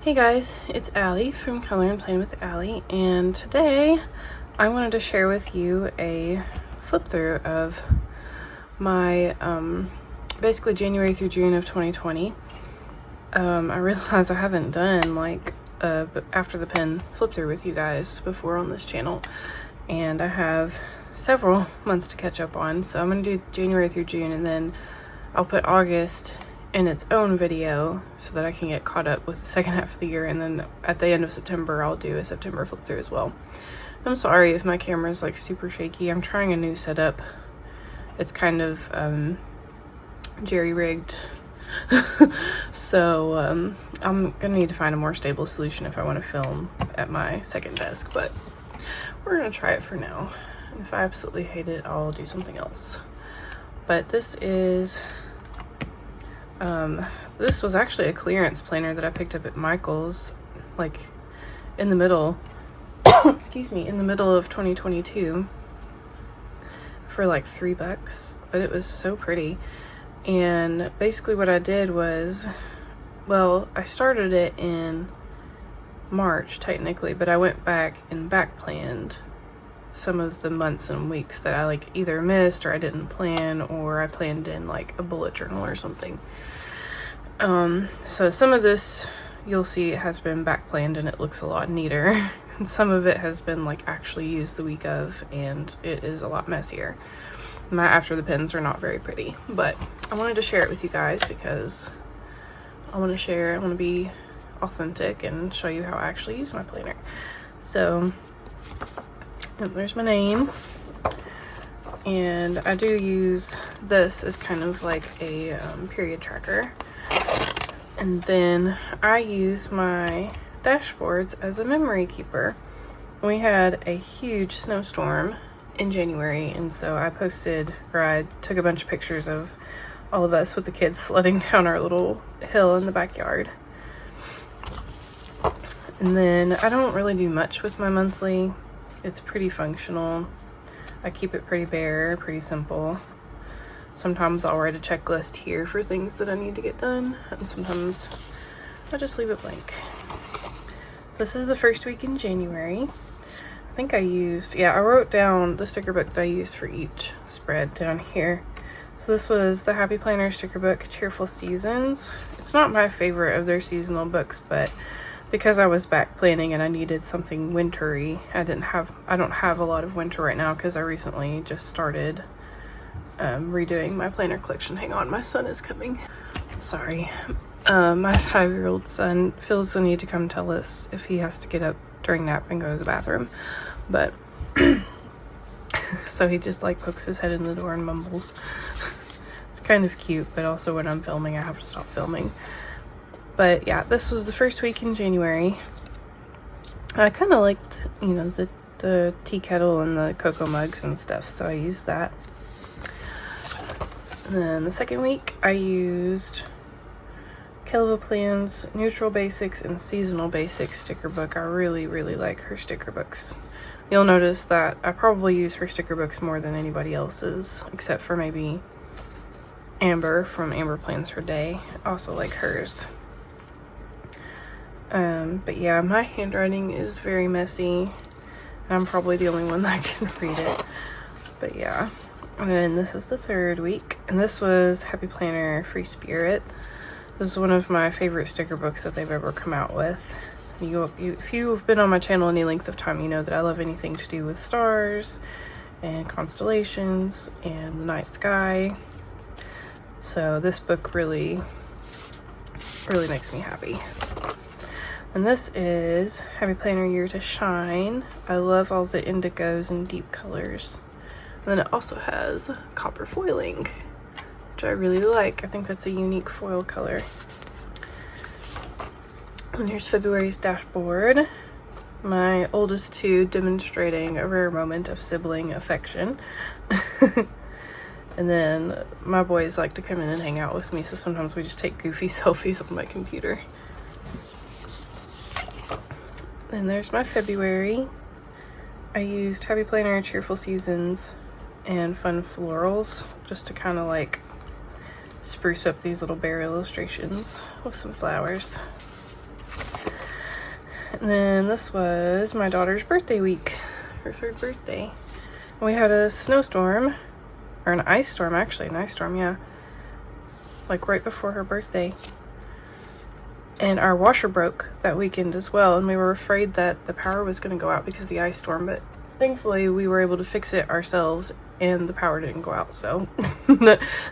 Hey guys, it's Allie from Color and Plan with Allie, and today I wanted to share with you a flip through of my basically January through June of 2020. I realize I haven't done like after the pen flip through with you guys before on this channel, and I have several months to catch up on, so I'm going to do January through June, and then I'll put August in its own video so that I can get caught up with the second half of the year, and then at the end of September I'll do a September flip through as well. I'm sorry if my camera is like super shaky. I'm trying a new setup. It's kind of jerry-rigged so I'm gonna need to find a more stable solution if I want to film at my second desk, but we're gonna try it for now, and if I absolutely hate it I'll do something else. But this is this was actually a clearance planner that I picked up at Michael's, like in the middle excuse me, in the middle of 2022 for like $3, but it was so pretty. And basically what I did was, well, I started it in March technically, but I went back and back planned some of the months and weeks that I like either missed or I didn't plan, or I planned in like a bullet journal or something. So some of this you'll see it has been back planned and it looks a lot neater, and some of it has been like actually used the week of and it is a lot messier. My after the pens are not very pretty, but I wanted to share it with you guys because I want to be authentic and show you how I actually use my planner. So there's my name, and I do use this as kind of like a period tracker, and then I use my dashboards as a memory keeper. We had a huge snowstorm in January, and so I took a bunch of pictures of all of us with the kids sledding down our little hill in the backyard. And then I don't really do much with my monthly. It's pretty functional. I keep it pretty bare, pretty simple. Sometimes I'll write a checklist here for things that I need to get done, and sometimes I just leave it blank. This is the first week in January. I think I wrote down the sticker book that I used for each spread down here. So this was the Happy Planner sticker book, Cheerful Seasons. It's not my favorite of their seasonal books, but because I was back planning and I needed something wintry, I don't have a lot of winter right now because I recently just started redoing my planner collection. Hang on, my son is coming. Sorry. My 5-year-old son feels the need to come tell us if he has to get up during nap and go to the bathroom, but so he just like pokes his head in the door and mumbles. It's kind of cute, but also when I'm filming I have to stop filming. But yeah, this was the first week in January. I kind of liked, the tea kettle and the cocoa mugs and stuff, so I used that. And then the second week I used Kelva Plan's Neutral Basics and Seasonal Basics sticker book. I really, really like her sticker books. You'll notice that I probably use her sticker books more than anybody else's, except for maybe Amber from Amber Plans Her Day. I also like hers. But yeah, my handwriting is very messy, and I'm probably the only one that can read it. But yeah. And then this is the third week, and this was Happy Planner Free Spirit. This is one of my favorite sticker books that they've ever come out with. If you've been on my channel any length of time, you know that I love anything to do with stars and constellations and the night sky. So this book really, really makes me happy. And this is Happy Planner Year to Shine. I love all the indigos and deep colors. And then it also has copper foiling, which I really like. I think that's a unique foil color. And here's February's dashboard. My oldest two demonstrating a rare moment of sibling affection. And then my boys like to come in and hang out with me, so sometimes we just take goofy selfies on my computer. And there's my February. I used Happy Planner, Cheerful Seasons, and Fun Florals just to kind of like spruce up these little bear illustrations with some flowers. And then this was my daughter's birthday week, her 3rd birthday. We had a snowstorm, or an ice storm actually, an ice storm, yeah. Like right before her birthday. And our washer broke that weekend as well, and we were afraid that the power was going to go out because of the ice storm, but thankfully we were able to fix it ourselves and the power didn't go out, so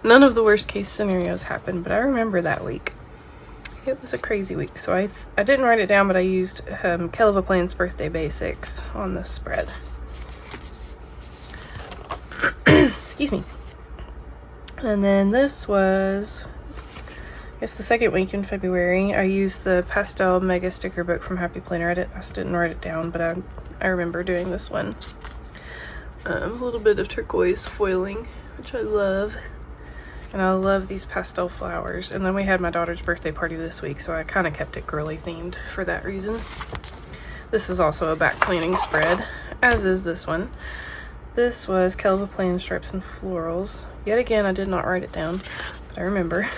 none of the worst case scenarios happened. But I remember that week. It was a crazy week, so I didn't write it down, but I used Kelva Plant's birthday basics on this spread. Excuse me. And then this was, I guess, the 2nd week in February. I used the Pastel Mega Sticker Book from Happy Planner. I just didn't write it down, but I remember doing this one. A little bit of turquoise foiling, which I love. And I love these pastel flowers. And then we had my daughter's birthday party this week, so I kind of kept it girly themed for that reason. This is also a back planning spread, as is this one. This was Kelva Plan Stripes and Florals. Yet again, I did not write it down, but I remember.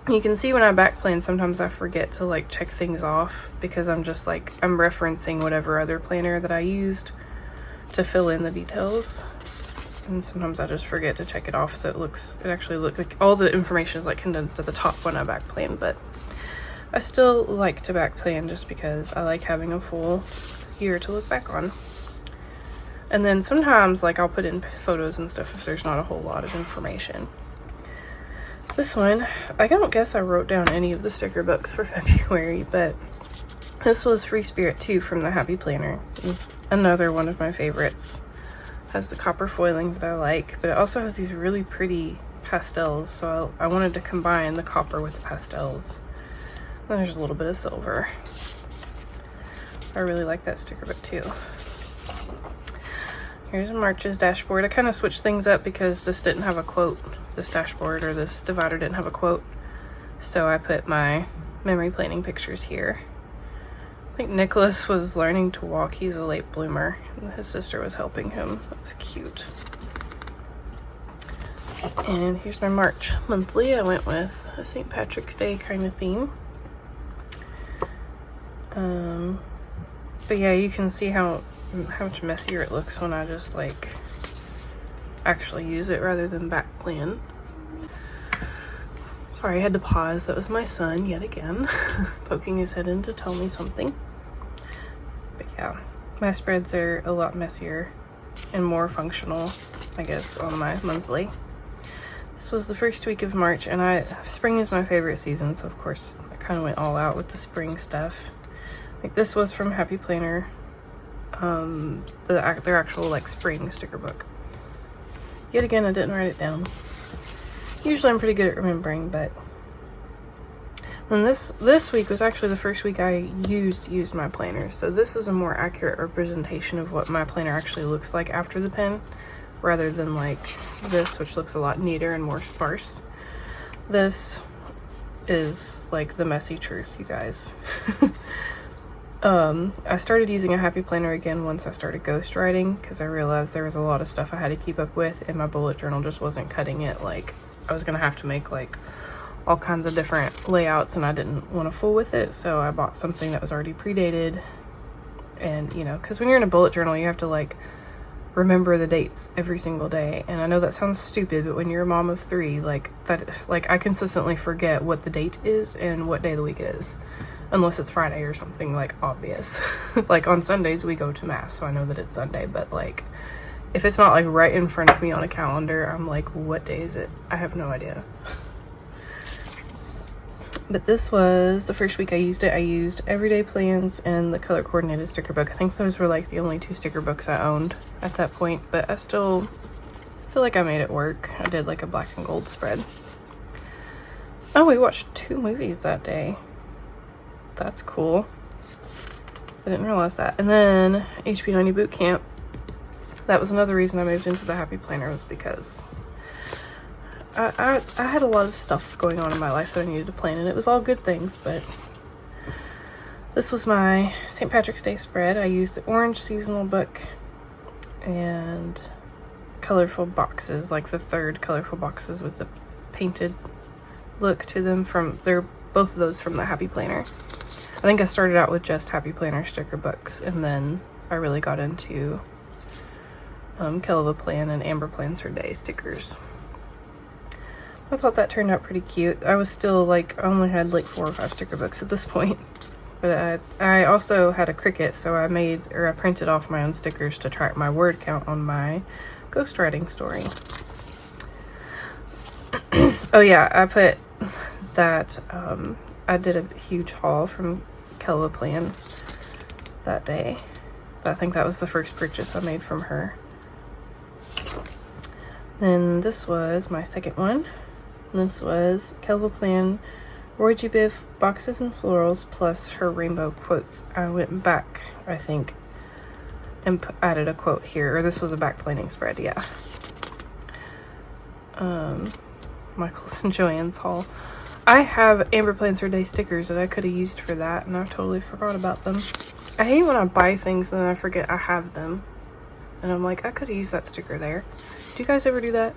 You can see when I back plan, sometimes I forget to like check things off because I'm just like, I'm referencing whatever other planner that I used to fill in the details. And sometimes I just forget to check it off, so it actually looks like all the information is like condensed at the top when I back plan. But I still like to back plan just because I like having a full year to look back on. And then sometimes like I'll put in photos and stuff if there's not a whole lot of information. This one, I don't guess I wrote down any of the sticker books for February, but this was Free Spirit 2 from the Happy Planner. It's another one of my favorites. Has the copper foiling that I like, but it also has these really pretty pastels, so I wanted to combine the copper with the pastels. And there's a little bit of silver. I really like that sticker book too. Here's March's dashboard. I kind of switched things up because this didn't have a quote. This dashboard or this divider didn't have a quote, so I put my memory planning pictures here. I think Nicholas was learning to walk. He's a late bloomer, and his sister was helping him. That was cute. And here's my March monthly. I went with a St. Patrick's Day kind of theme. But yeah, you can see how much messier it looks when I just like actually use it rather than back plan. Sorry, I had to pause. That was my son yet again poking his head in to tell me something. But yeah, my spreads are a lot messier and more functional, I guess, on my monthly. This was the 1st week of March, and spring is my favorite season, so of course I kind of went all out with the spring stuff. Like this was from Happy Planner, their actual like spring sticker book. Yet again, I didn't write it down. Usually I'm pretty good at remembering, but then this week was actually the 1st week I used my planner. So this is a more accurate representation of what my planner actually looks like after the pen, rather than like this, which looks a lot neater and more sparse. This is like the messy truth, you guys. I started using a Happy Planner again once I started ghostwriting because I realized there was a lot of stuff I had to keep up with, and my bullet journal just wasn't cutting it. Like, I was gonna have to make like all kinds of different layouts, and I didn't want to fool with it, so I bought something that was already predated. And you know, because when you're in a bullet journal, you have to like remember the dates every single day, and I know that sounds stupid, but when you're a mom of 3, like that, like I consistently forget what the date is and what day of the week it is, unless it's Friday or something like obvious. Like on Sundays we go to mass, so I know that it's Sunday, but like if it's not like right in front of me on a calendar, I'm like, what day is it? I have no idea. But this was the 1st week I used it. I used Everyday Plans and the Color Coordinated Sticker Book. I think those were like the only 2 sticker books I owned at that point, but I still feel like I made it work. I did like a black and gold spread. Oh, we watched 2 movies that day. That's cool. I didn't realize that. And then HP90 Boot Camp. That was another reason I moved into the Happy Planner, was because I had a lot of stuff going on in my life that I needed to plan, and it was all good things, but this was my St. Patrick's Day spread. I used the orange seasonal book and colorful boxes, like the 3rd colorful boxes with the painted look to them. They're both of those from the Happy Planner. I think I started out with just Happy Planner sticker books, and then I really got into Kelva Plan and Amber Plans Her Day stickers. I thought that turned out pretty cute. I was still like, I only had like 4 or 5 sticker books at this point. But I also had a Cricut, so I printed off my own stickers to track my word count on my ghostwriting story. Oh yeah, I put that, I did a huge haul from Kelva Plan that day. But I think that was the first purchase I made from her. Then this was my second one. This was Kelva Plan Roy G. Biv boxes and florals plus her rainbow quotes. I went back, I think, and added a quote here. Or this was a back planning spread, yeah. Michael's and Joanne's haul. I have Amber Plans Her Day stickers that I could have used for that, and I totally forgot about them. I hate when I buy things and then I forget I have them. And I'm like, I could have used that sticker there. Do you guys ever do that?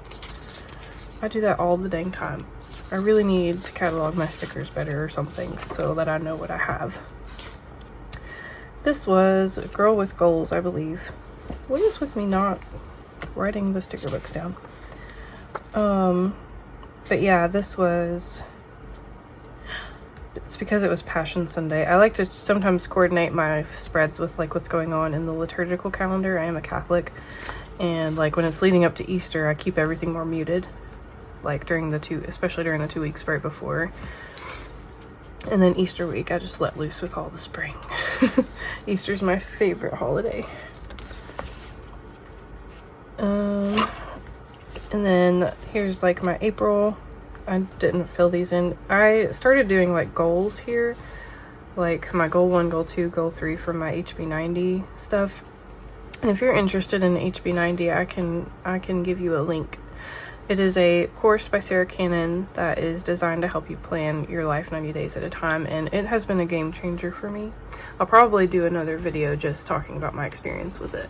I do that all the dang time. I really need to catalog my stickers better or something so that I know what I have. This was a Girl with Goals, I believe. What is with me not writing the sticker books down? But yeah, this was... It's because it was Passion Sunday. I like to sometimes coordinate my spreads with like what's going on in the liturgical calendar. I am a Catholic, and like when it's leading up to Easter, I keep everything more muted. Like especially during the 2 weeks right before. And then Easter week, I just let loose with all the spring. Easter's my favorite holiday. And then here's like my April. I didn't fill these in. I started doing like goals here. Like my goal 1, goal 2, goal 3 for my HB90 stuff. And if you're interested in HB90, I can give you a link. It is a course by Sarah Cannon that is designed to help you plan your life 90 days at a time, and it has been a game changer for me. I'll probably do another video just talking about my experience with it.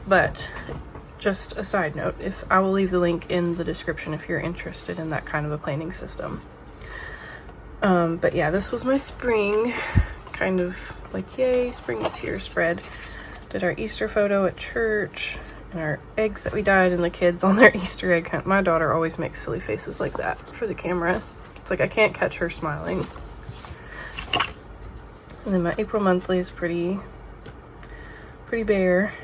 But just a side note, I will leave the link in the description if you're interested in that kind of a planning system. But yeah, this was my spring, kind of like, yay, spring is here spread. Did our Easter photo at church. And our eggs that we dyed and the kids on their Easter egg hunt. My daughter always makes silly faces like that for the camera. It's like I can't catch her smiling. And then my April monthly is pretty bare.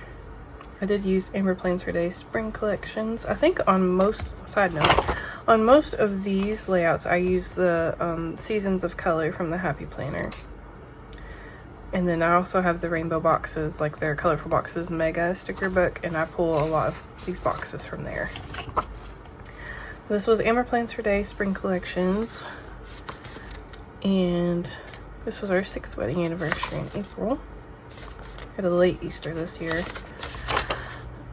I did use Amber Plans Her Day spring collections. I think on most, side note, on most of these layouts I use the Seasons of Color from the Happy Planner. And then I also have the rainbow boxes, like their Colorful Boxes Mega sticker book, and I pull a lot of these boxes from there. This was Amber Plans Her Day spring collections, and this was our 6th wedding anniversary in April. Had a late Easter this year.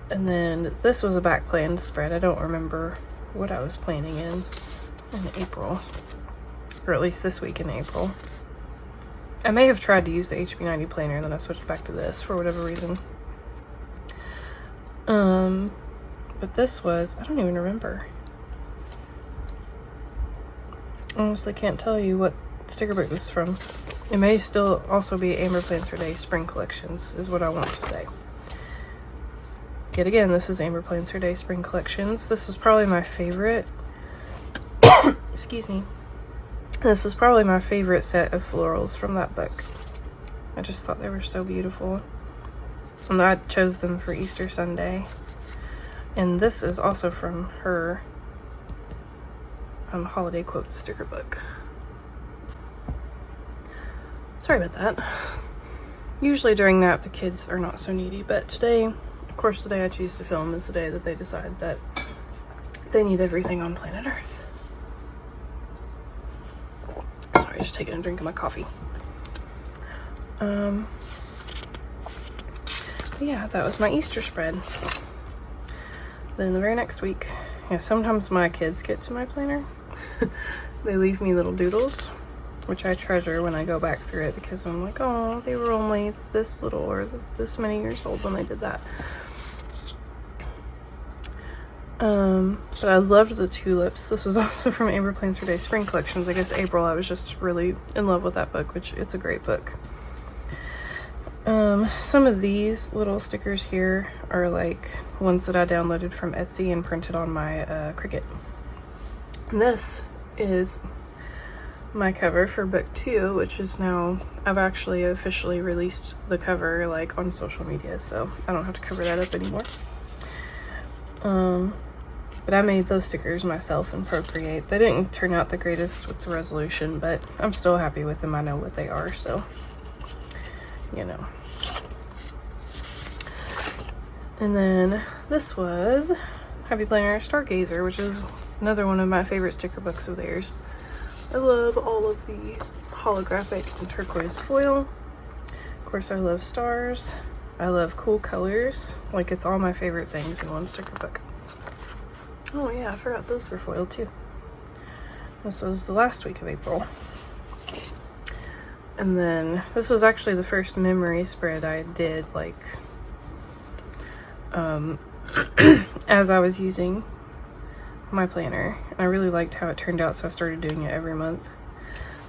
And then this was a back planned spread. I don't remember what I was planning in April, or at least this week in April. I may have tried to use the HB90 planner and then I switched back to this for whatever reason. But this was, I don't even remember. Honestly can't tell you what sticker book this is from. It may still also be Amber Plans Her Day spring collections is what I want to say. Yet again, this is Amber Plans Her Day spring collections. This is probably my favorite. Excuse me. This was probably my favorite set of florals from that book. I just thought they were so beautiful. And I chose them for Easter Sunday. And this is also from her holiday quotes sticker book. Sorry about that. Usually during nap the kids are not so needy, but today, of course the day I choose to film is the day that they decide that they need everything on planet Earth. Sorry, just taking a drink of my coffee. Yeah, that was my Easter spread. Then the very next week, yeah, sometimes my kids get to my planner. They leave me little doodles, which I treasure when I go back through it because I'm like, oh, they were only this little or this many years old when they did that. But I loved the tulips. This was also from Amber Plans Her Day Spring Collections. I guess April, I was just really in love with that book, which it's a great book. Some of these little stickers here are like ones that I downloaded from Etsy and printed on my Cricut. And this is my cover for book 2, which is now, I've actually officially released the cover like on social media, so I don't have to cover that up anymore. But I made those stickers myself in Procreate. They didn't turn out the greatest with the resolution, but I'm still happy with them. I know what they are, so you know. And then this was Happy Planner Stargazer, which is another one of my favorite sticker books of theirs. I love all of the holographic and turquoise foil. Of course, I love stars. I love cool colors. Like, it's all my favorite things in one sticker book. Oh yeah, I forgot those were foiled too. This was the last week of April. And then this was actually the first memory spread I did, like, as I was using my planner. I really liked how it turned out, so I started doing it every month.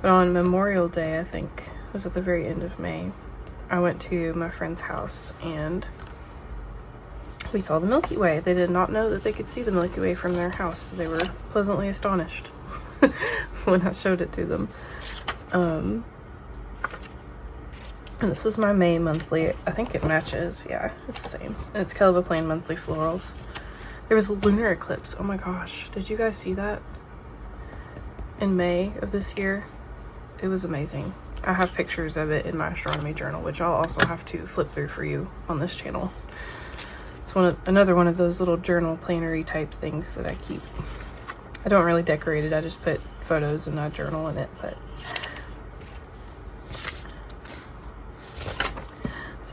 But on Memorial Day, I think it was at the very end of May, I went to my friend's house and we saw the Milky Way. They did not know that they could see the Milky Way from their house. They were pleasantly astonished when I showed it to them. And this is my May monthly. I think it matches. Yeah, it's the same. It's Kelva Plain Monthly Florals. There was a lunar eclipse. Oh my gosh. Did you guys see that? In May of this year? It was amazing. I have pictures of it in my astronomy journal, which I'll also have to flip through for you on this channel. It's another one of those little journal planner-y type things that I keep. I don't really decorate it. I just put photos and I journal in it, but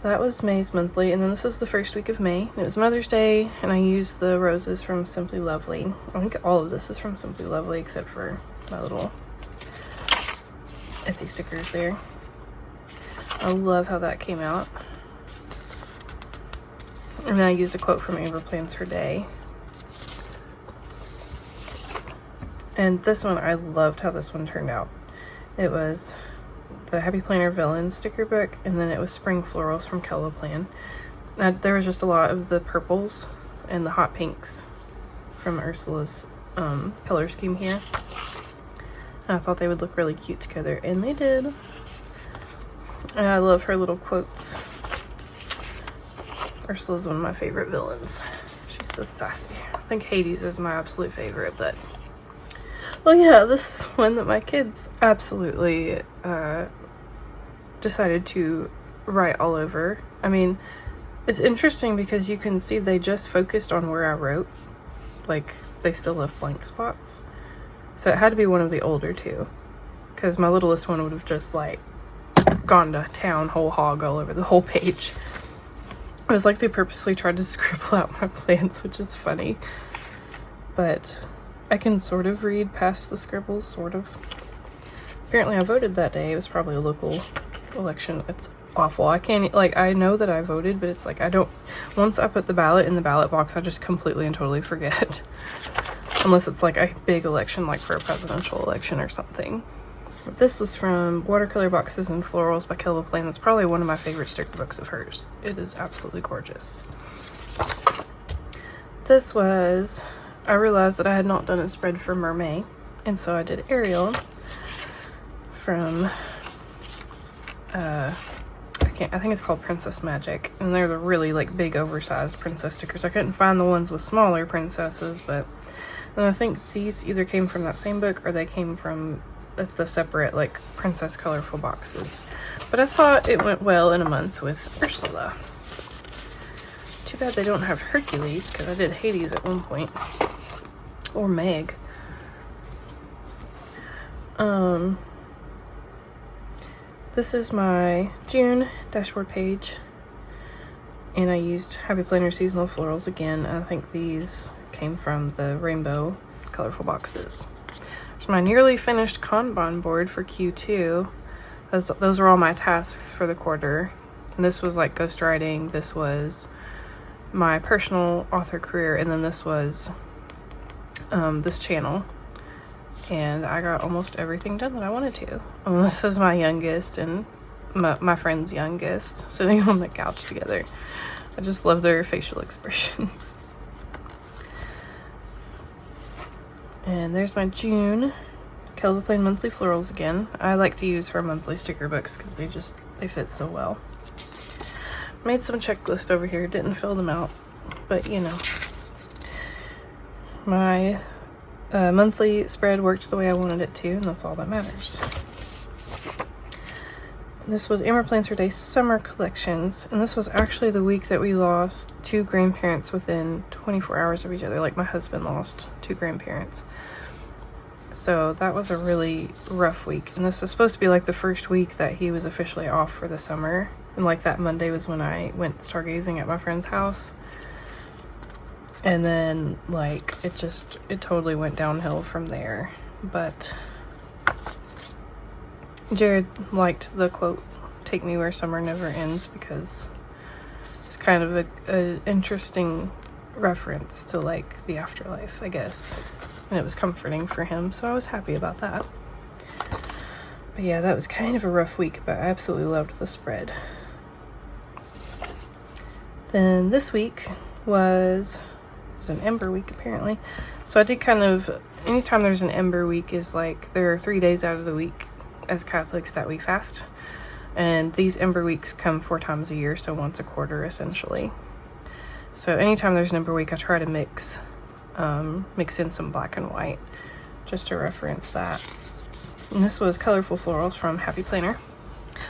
that was May's monthly, and then this is the first week of May. It was Mother's Day, and I used the roses from Simply Lovely. I think all of this is from Simply Lovely, except for my little Etsy stickers there. I love how that came out. And then I used a quote from Amber Plans Her Day. And this one, I loved how this one turned out. It was the Happy Planner Villains sticker book, and then it was Spring Florals from Kelva Plan. There was just a lot of the purples and the hot pinks from Ursula's color scheme here. And I thought they would look really cute together, and they did. And I love her little quotes. Ursula's one of my favorite villains. She's so sassy. I think Hades is my absolute favorite, but well, yeah, this is one that my kids absolutely decided to write all over. I mean, it's interesting because you can see they just focused on where I wrote. Like, they still left blank spots. So it had to be one of the older two, because my littlest one would have just, like, gone to town whole hog all over the whole page. It was like they purposely tried to scribble out my plans, which is funny. But I can sort of read past the scribbles, sort of. Apparently I voted that day. It was probably a local election. It's awful. I can't, like, I know that I voted, but it's like I don't, once I put the ballot in the ballot box, I just completely and totally forget. Unless it's like a big election, like for a presidential election or something. But this was from Watercolor Boxes and Florals by Kelva Plain. That's probably one of my favorite sticker books of hers. It is absolutely gorgeous. This was, I realized that I had not done a spread for Mermaid, and so I did Ariel from I think it's called Princess Magic, and they're the really like big oversized princess stickers. I couldn't find the ones with smaller princesses, but I think these either came from that same book or they came from the separate like princess colorful boxes. But I thought it went well in a month with Ursula. Too bad they don't have Hercules, because I did Hades at one point, or Meg. This is my June dashboard page, and I used Happy Planner Seasonal Florals again. I think these came from the rainbow colorful boxes. There's my nearly finished Kanban board for Q2. Those are all my tasks for the quarter. And this was like ghostwriting, this was my personal author career, and then this was this channel, and I got almost everything done that I wanted to. This is my youngest and my friend's youngest sitting on the couch together. I just love their facial expressions. And there's my June Kelva Plain monthly florals again. I like to use her monthly sticker books because they fit so well. Made some checklist over here, didn't fill them out, but you know. My monthly spread worked the way I wanted it to, and that's all that matters. This was Amber Plans Her Day Summer Collections, and this was actually the week that we lost 2 grandparents within 24 hours of each other. Like, my husband lost 2 grandparents. So that was a really rough week, and this is supposed to be like the first week that he was officially off for the summer. And like that Monday was when I went stargazing at my friend's house. And then like it totally went downhill from there. But Jared liked the quote, "Take me where summer never ends," because it's kind of an interesting reference to like the afterlife, I guess. And it was comforting for him, so I was happy about that. But yeah, that was kind of a rough week, but I absolutely loved the spread. Then this week was an Ember week, apparently. So I did kind of, anytime there's an Ember week is like, there are 3 days out of the week as Catholics that we fast. And these Ember weeks come 4 times a year, so once a quarter essentially. So anytime there's an Ember week, I try to mix in some black and white just to reference that. And this was Colorful Florals from Happy Planner.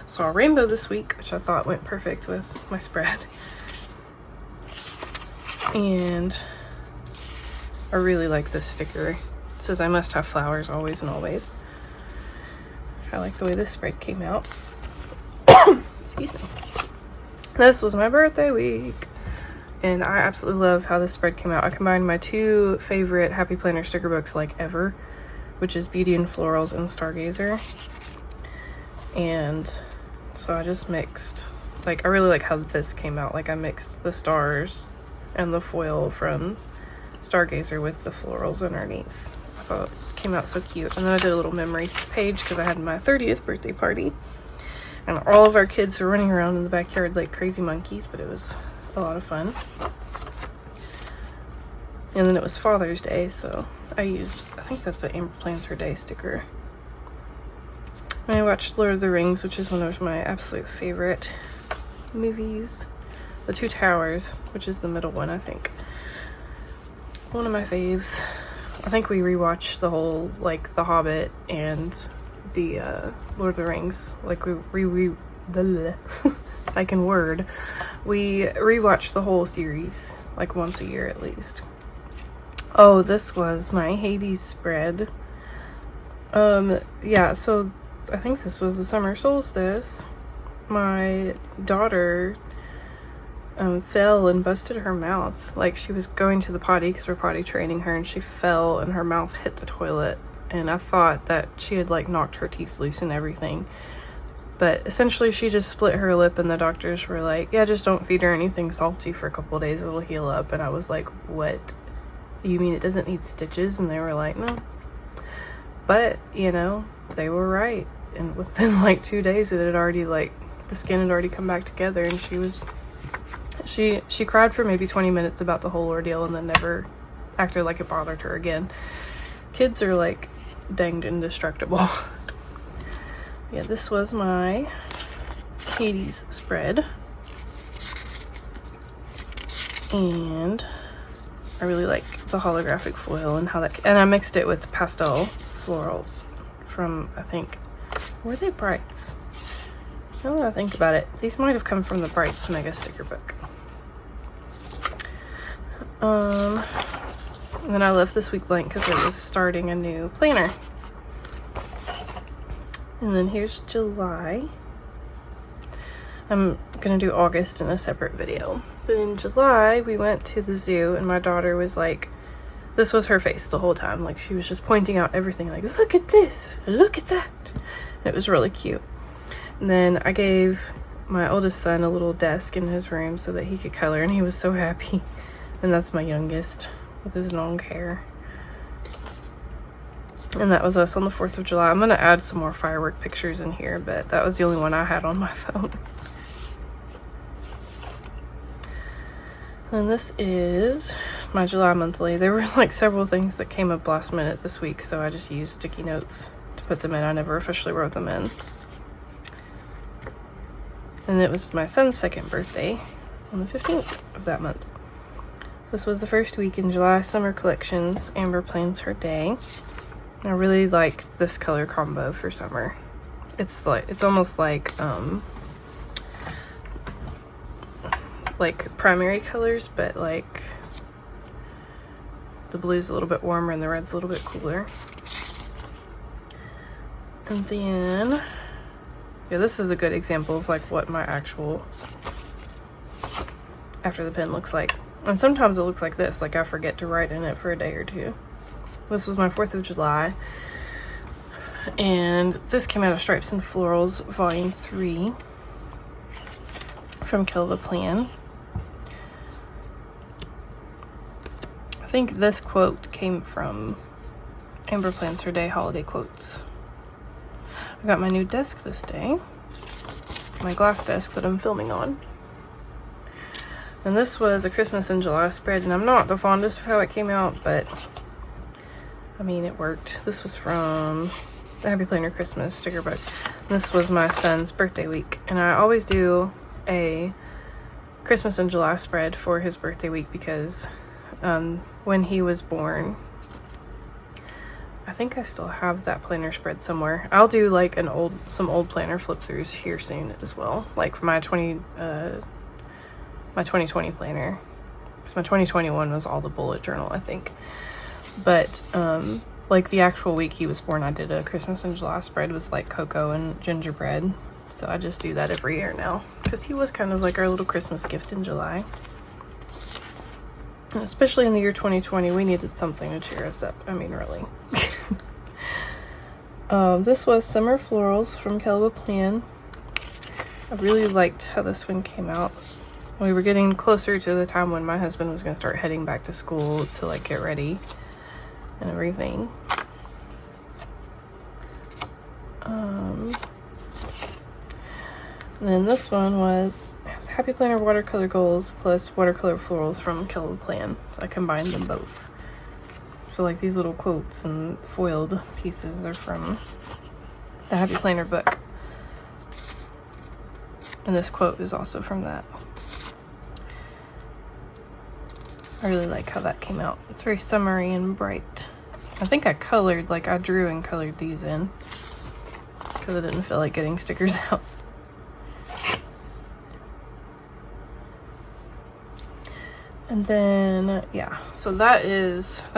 Saw a rainbow this week, which I thought went perfect with my spread. And I really like this sticker. It says, "I must have flowers always and always." I like the way this spread came out. Excuse me. This was my birthday week, and I absolutely love how this spread came out. I combined my 2 favorite Happy Planner sticker books like ever, which is Beauty and Florals and Stargazer. And so I just mixed, like, I really like how this came out. Like, I mixed the stars and the foil from Stargazer with the florals underneath. I thought it came out so cute. And then I did a little memories page because I had my 30th birthday party, and all of our kids were running around in the backyard like crazy monkeys, but it was a lot of fun. And then it was Father's Day, so I used, I think that's the Amber Plans Her Day sticker. And I watched Lord of the Rings, which is one of my absolute favorite movies. The Two Towers, which is the middle one, I think. One of my faves. I think we rewatched the whole, like, The Hobbit and the Lord of the Rings. Like, if I can word. We rewatched the whole series, like, once a year at least. Oh, this was my Hades spread. Yeah, so I think this was the summer solstice. My daughter fell and busted her mouth. Like, she was going to the potty because we're potty training her, and she fell and her mouth hit the toilet, and I thought that she had like knocked her teeth loose and everything, but essentially she just split her lip, and the doctors were like, yeah, just don't feed her anything salty for a couple of days, it'll heal up. And I was like, what, you mean it doesn't need stitches? And they were like, no. But you know, they were right, and within like 2 days it had already, like, the skin had already come back together, and she cried for maybe 20 minutes about the whole ordeal and then never acted like it bothered her again. Kids are like danged indestructible. Yeah, this was my Hades spread. And I really like the holographic foil and how that, and I mixed it with pastel florals from, I think, were they Brights? Now that I think about it, these might have come from the Brights Mega Sticker Book. And then I left this week blank because I was starting a new planner. And then here's July. I'm gonna do August in a separate video. But in July, we went to the zoo, and my daughter was like, this was her face the whole time. Like, she was just pointing out everything, like, look at this, look at that. And it was really cute. And then I gave my oldest son a little desk in his room so that he could color, and he was so happy. And that's my youngest with his long hair. And that was us on the 4th of July. I'm gonna add some more firework pictures in here, but that was the only one I had on my phone. And this is my July monthly. There were like several things that came up last minute this week, so I just used sticky notes to put them in. I never officially wrote them in. And it was my son's 2nd birthday on the 15th of that month. This was the first week in July summer collections. Amber plans her day. I really like this color combo for summer. It's almost like primary colors, but like the blue's a little bit warmer and the red's a little bit cooler. And then, yeah, this is a good example of like what my actual after the pen looks like. And sometimes it looks like this, like I forget to write in it for a day or two. This was my 4th of July. And this came out of Stripes and Florals, Volume 3 from Kill the Plan. I think this quote came from Amber Plans Her Day Holiday Quotes. I got my new desk this day. My glass desk that I'm filming on. And this was a Christmas in July spread, and I'm not the fondest of how it came out, but I mean, it worked. This was from the Happy Planner Christmas sticker book. This was my son's birthday week, and I always do a Christmas in July spread for his birthday week because when he was born, I think I still have that planner spread somewhere. I'll do like some old planner flip throughs here soon as well, like for my 2020 planner. Because my 2021 was all the bullet journal, I think. But like the actual week he was born, I did a Christmas in July spread with like cocoa and gingerbread. So I just do that every year now because he was kind of like our little Christmas gift in July. And especially in the year 2020, we needed something to cheer us up. I mean, really. This was Summer Florals from Kill the Plan. I really liked how this one came out. We were getting closer to the time when my husband was going to start heading back to school to like get ready and everything. And then this one was Happy Planner Watercolor Goals plus Watercolor Florals from Kill the Plan. I combined them both. So like these little quotes and foiled pieces are from the Happy Planner book. And this quote is also from that. I really like how that came out. It's very summery and bright. I think I drew and colored these in because I didn't feel like getting stickers out. And then, yeah, so that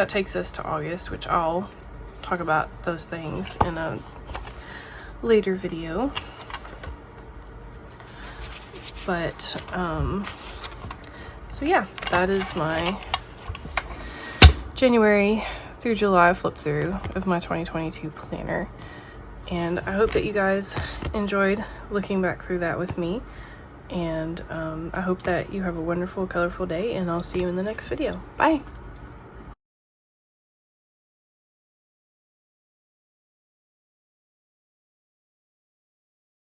takes us to August, which I'll talk about those things in a later video. But, so yeah, that is my January through July flip through of my 2022 planner. And I hope that you guys enjoyed looking back through that with me. And I hope that you have a wonderful, colorful day, and I'll see you in the next video. Bye!